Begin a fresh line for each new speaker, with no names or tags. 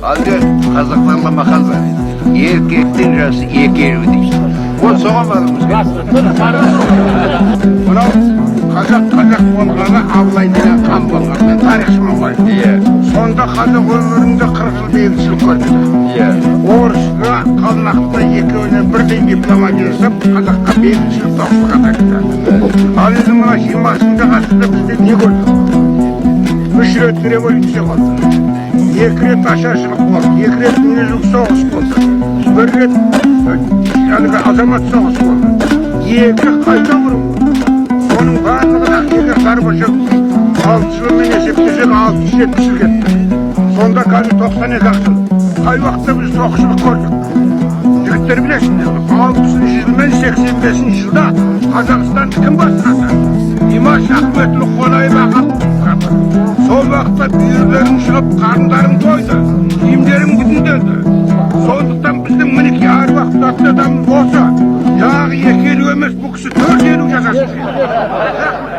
Halbuki Қазақстанда мақал бар. Еркектің жасы екеуі дейді. Ол соған барымыз керек. Мынау қазақ болғаны Абылай деген хан болған. Мен тарихшымын ғой. Сонда қазақ өмірінде 40 жыл бейбітшілік көрді. Орысқа, қалмақта екеуіне бірдей дипломат жасап, қазаққа бейбітшілік тоқшылық әкелді. Ал енді мына 20-шы ғасырда бізде не көрдік? 3 рет революция болды. 2 рет ашаршылық болды. 2 рет дүниежүзілік соғыс болды. 1 рет азамат соғысы болды. 2 қайта құру. Оның барлығына егер Горбачев 6 жылмен есептесек 60-70 жыл кетті. Сонда қазір 92 жыл. Қай уақытта біз соғысшылық көрдік? Жігіттер білесіңдер, 60-шы жыл мен 85-ші жылда Қазақстанды кім басқарды? Димаш Ахметұлы Қонаев ағам. Сол уақытта бүйірлерім шығып, қарындарым тойды, киімдерім күтінделді. Сондықтан біздің мінеки әр уақытта адамыз болса, яғы 2 елу емес, бұл кісі 4 елу жасасын.